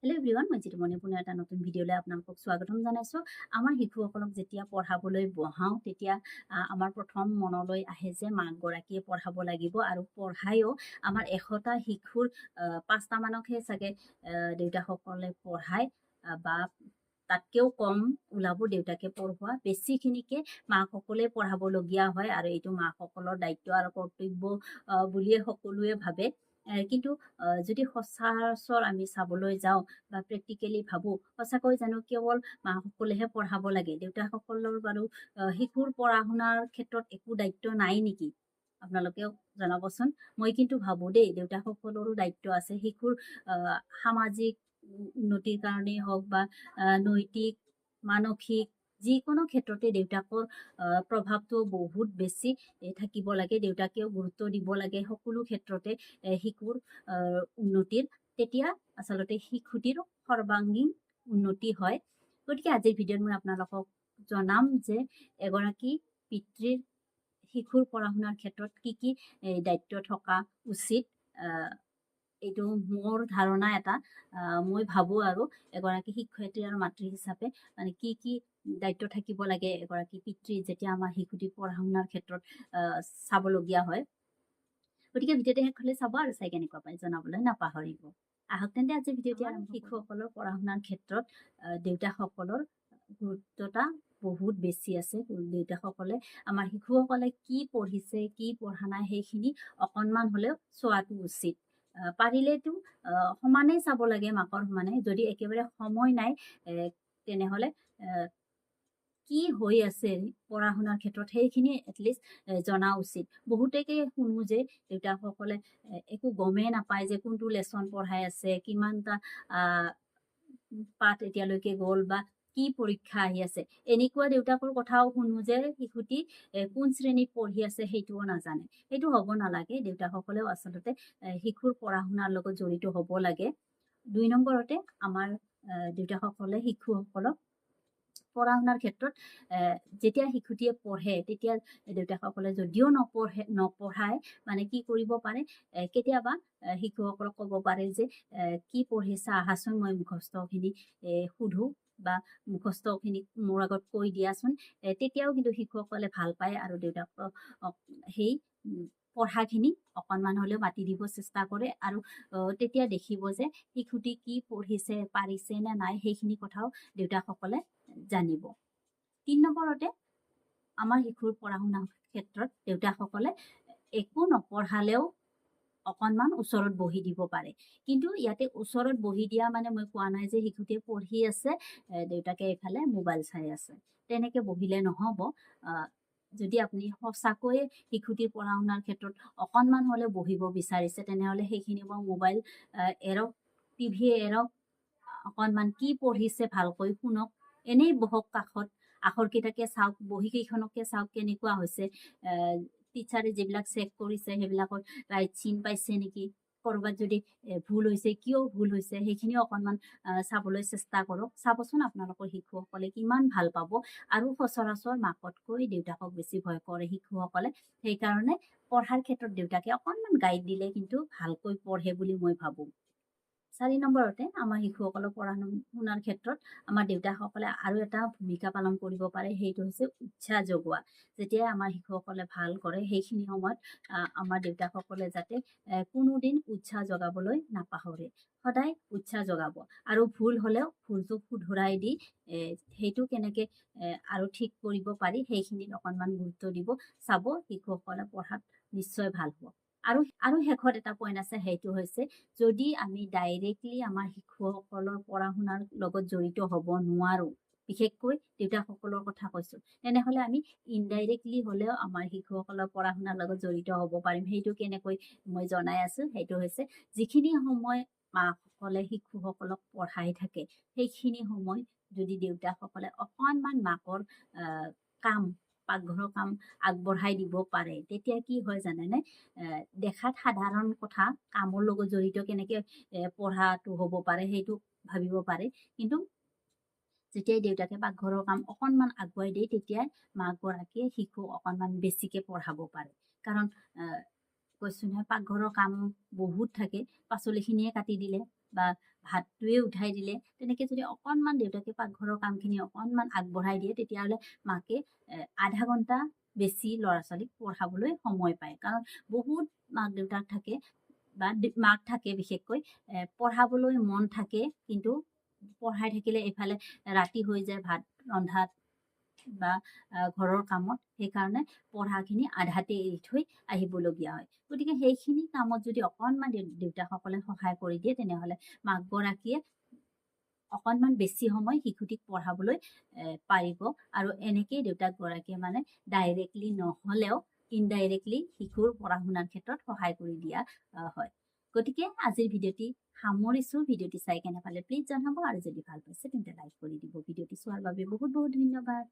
Hello' everyone, মই জিতুমণি পুনৰ এটা নতুন ভিডিঅ'লৈ আপোনালোকক স্বাগতম জনাইছোঁ। আমাৰ শিশুসকলক যেতিয়া পঢ়াবলৈ বহাওঁ তেতিয়া আমাৰ প্ৰথম মনলৈ আহে যে মাকগৰাকীয়ে পঢ়াব লাগিব আৰু পঢ়ায়ো। আমাৰ 100টা শিশুৰ 5টা মানকহে চাগে দেউতাকসকলে পঢ়ায় বা তাতকেও কম ওলাব দেউতাকে পঢ়োৱা। বেছিখিনিকে মাকসকলে পঢ়াবলগীয়া হয় আৰু এইটো মাকসকলৰ দায়িত্ব আৰু কৰ্তব্য বুলিয়ে সকলোৱে ভাবে। কিন্তু যদি সচৰাচৰ আমি চাবলৈ যাওঁ বা প্ৰেক্টিকেলি ভাবোঁ, সঁচাকৈ জানো কেৱল মাকসকলেহে পঢ়াব লাগে? দেউতাকসকলৰ বাৰু শিশুৰ পঢ়া শুনাৰ ক্ষেত্ৰত একো দায়িত্ব নাই নেকি? আপোনালোকেও জনাবচোন। মই কিন্তু ভাবোঁ দেই, দেউতাকসকলৰো দায়িত্ব আছে। শিশুৰ সামাজিক উন্নতিৰ কাৰণেই হওক বা নৈতিক, মানসিক যিকোনো ক্ষেত্ৰতে দেউতাকৰ প্ৰভাৱটো বহুত বেছি থাকিব লাগে। দেউতাকেও গুৰুত্ব দিব লাগে সকলো ক্ষেত্ৰতে শিশুৰ উন্নতিৰ। তেতিয়া আচলতে শিশুটিৰ সৰ্বাংগীন উন্নতি হয়। গতিকে আজিৰ ভিডিঅ'ত মই আপোনালোকক জনাম যে এগৰাকী পিতৃৰ শিশুৰ পঢ়া শুনাৰ ক্ষেত্ৰত কি কি দায়িত্ব থকা উচিত। এইটো মোৰ ধাৰণা এটা, মই ভাবোঁ আৰু এগৰাকী শিক্ষয়িত্ৰী আৰু মাতৃ হিচাপে মানে কি কি দায়িত্ব থাকিব লাগে এগৰাকী পিতৃ যেতিয়া আমাৰ শিশুটিৰ পঢ়া শুনাৰ ক্ষেত্ৰত চাবলগীয়া হয়। গতিকে ভিডিঅ'টো শেষলৈ চাব আৰু চাই কেনেকুৱা পায় জনাবলৈ নাপাহৰিব। আহক তেন্তে আজি ভিডিঅ'টি আৰম্ভ কৰোঁ। শিশুসকলৰ পঢ়া শুনাৰ ক্ষেত্ৰত দেউতাকসকলৰ গুৰুত্বতা বহুত বেছি আছে। দেউতাকসকলে আমাৰ শিশুসকলে কি পঢ়িছে কি পঢ়া নাই সেইখিনি অকণমান হ'লেও চোৱাটো উচিত। পাৰিলেতো সমানেই চাব লাগে, মাকৰ সমানে। যদি একেবাৰে সময় নাই তেনেহ'লে কি হৈ আছে পঢ়া শুনাৰ ক্ষেত্ৰত সেইখিনি এটলিষ্ট জনা উচিত। বহুতেকে শুনো যে দেউতাকসকলে একো গমেই নাপায় যে কোনটো লেচন পঢ়াই আছে, কিমানটা পাঠ এতিয়ালৈকে গ'ল বা কি পৰীক্ষা আহি আছে। এনেকুৱা দেউতাকৰ কথাও শুনো যে শিশুটি কোন শ্ৰেণীত পঢ়ি আছে সেইটোও নাজানে। সেইটো হ'ব নালাগে। দেউতাকসকলেও আচলতে শিশুৰ পঢ়া শুনাৰ লগত জড়িত হ'ব লাগে। 2 নম্বৰতে আমাৰ দেউতাকসকলে শিশুসকলক পঢ়া শুনাৰ ক্ষেত্ৰত যেতিয়া শিশুটিয়ে পঢ়ে তেতিয়া দেউতাকসকলে যদিও নপঢ়ায় মানে কি কৰিব পাৰে, কেতিয়াবা শিশুসকলক ক'ব পাৰে যে কি পঢ়িছা আহাচোন, মই মুখস্থখিনি সোধোঁ বা মুখস্থখিনি মোৰ আগত কৈ দিয়াচোন। তেতিয়াও কিন্তু শিশুসকলে ভাল পায় আৰু দেউতাকক সেই পঢ়াখিনি অকণমান হ'লেও মাতি দিব চেষ্টা কৰে আৰু তেতিয়া দেখিব যে শিশুটি কি পঢ়িছে, পাৰিছে নে নাই সেইখিনি কথাও দেউতাকসকলে জানিব। 3 নম্বৰতে আমাৰ শিশুৰ পঢ়া শুনাৰ ক্ষেত্ৰত দেউতাকসকলে একো নপঢ়ালেও অকণমান ওচৰত বহি দিব পাৰে। কিন্তু ইয়াতে ওচৰত বহি দিয়া মানে মই কোৱা নাই যে শিশুটিয়ে পঢ়ি আছে, দেউতাকে এইফালে মোবাইল চাই আছে। তেনেকে বহিলে নহ'ব। যদি আপুনি সঁচাকৈয়ে শিশুটিৰ পঢ়া শুনাৰ ক্ষেত্ৰত অকণমান হ'লেও বহিব বিচাৰিছে তেনেহ'লে সেইখিনি বাৰু মোবাইল এৰক, টিভি এৰক, অকণমান কি পঢ়িছে ভালকৈ শুনক। এনেই বহক কাষত, আখৰকেইটাকে চাওক, বহীকেইখনকে চাওক কেনেকুৱা হৈছে। টিচাৰে যিবিলাক চেক কৰিছে সেইবিলাকত ৰাইট চিন পাইছে নেকি, ক'ৰবাত যদি ভুল হৈছে কিয় ভুল হৈছে সেইখিনিও অকণমান চাবলৈ চেষ্টা কৰক। চাবচোন আপোনালোকৰ শিশুসকলে কিমান ভাল পাব। আৰু সচৰাচৰ মাকতকৈ দেউতাকক বেছি ভয় কৰে শিশুসকলে। সেইকাৰণে পঢ়াৰ ক্ষেত্ৰত দেউতাকে অকণমান গাইড দিলে কিন্তু ভালকৈ পঢ়ে বুলি মই ভাবোঁ। 4 নম্বৰতে আমাৰ শিশুসকলৰ পঢ়া শুনাৰ ক্ষেত্ৰত আমাৰ দেউতাকসকলে আৰু এটা ভূমিকা পালন কৰিব পাৰে, সেইটো হৈছে উৎসাহ যোগোৱা। যেতিয়াই আমাৰ শিশুসকলে ভাল কৰে সেইখিনি সময়ত আমাৰ দেউতাকসকলে যাতে কোনোদিন উৎসাহ যোগাবলৈ নাপাহৰে, সদায় উৎসাহ যোগাব আৰু ভুল হ'লেও ভুলটো শুধৰাই দি সেইটো কেনেকৈ আৰু ঠিক কৰিব পাৰি সেইখিনিত অকণমান গুৰুত্ব দিব। চাব শিশুসকলে পঢ়াত নিশ্চয় ভাল হ'ব। আৰু শেষত এটা পইণ্ট আছে, সেইটো হৈছে যদি আমি ডাইৰেক্টলি আমাৰ শিশুসকলৰ পঢ়া শুনাৰ লগত জড়িত হ'ব নোৱাৰোঁ, বিশেষকৈ দেউতাকসকলৰ কথা কৈছোঁ, তেনেহ'লে আমি ইনডাইৰেক্টলি হ'লেও আমাৰ শিশুসকলৰ পঢ়া শুনাৰ লগত জড়িত হ'ব পাৰিম। সেইটো কেনেকৈ মই জনাই আছোঁ, সেইটো হৈছে যিখিনি সময় মাকসকলে শিশুসকলক পঢ়াই থাকে সেইখিনি সময় যদি দেউতাকসকলে অকণমান মাকৰ কাম, পাকঘৰৰ কাম আগবঢ়াই দিব পাৰে তেতিয়া কি হয় জানেনে? দেখাত সাধাৰণ কথা, কামৰ লগত জড়িত কেনেকৈ পঢ়াটো হ'ব পাৰে সেইটো ভাবিব পাৰে। কিন্তু যেতিয়াই দেউতাকে পাকঘৰৰ কাম অকণমান আগুৱাই দিয়ে তেতিয়াই মাকগৰাকীয়ে শিশুক অকণমান বেছিকৈ পঢ়াব পাৰে। কাৰণ কৈছোঁ নহয়, পাকঘৰৰ কাম বহুত থাকে। পাচলিখিনিয়ে কাটি দিলে বা ভাতটোৱে উঠাই দিলে তেনেকৈ যদি অকণমান দেউতাকে পাকঘৰৰ কামখিনি অকণমান আগবঢ়াই দিয়ে তেতিয়াহ'লে মাকে আধা ঘণ্টা বেছি ল'ৰা ছোৱালীক পঢ়াবলৈ সময় পায়। কাৰণ বহুত মাক দেউতাক থাকে বা মাক থাকে বিশেষকৈ পঢ়াবলৈ মন থাকে, কিন্তু পঢ়াই থাকিলে এইফালে ৰাতি হৈ যায় ভাত ৰন্ধাত বা ঘৰৰ কামত, সেইকাৰণে পঢ়াখিনি আধাতে এৰি থৈ আহিবলগীয়া হয়। গতিকে সেইখিনি কামত যদি অকণমান দেউতাকসকলে সহায় কৰি দিয়ে তেনেহ'লে মাকগৰাকীয়ে অকণমান বেছি সময় শিশুটিক পঢ়াবলৈ পাৰিব আৰু এনেকেই দেউতাকগৰাকীয়ে মানে ডাইৰেক্টলি নহ'লেও ইনডাইৰেক্টলি শিশুৰ পঢ়া শুনাৰ ক্ষেত্ৰত সহায় কৰি দিয়া হয়। গতিকে আজিৰ ভিডিঅ'টি সামৰিছোঁ। ভিডিঅ'টি চাই কেনে পালে প্লিজ জনাব আৰু যদি ভাল পাইছে তেন্তে লাইক কৰি দিব। ভিডিঅ'টি চোৱাৰ বাবে বহুত বহুত ধন্যবাদ।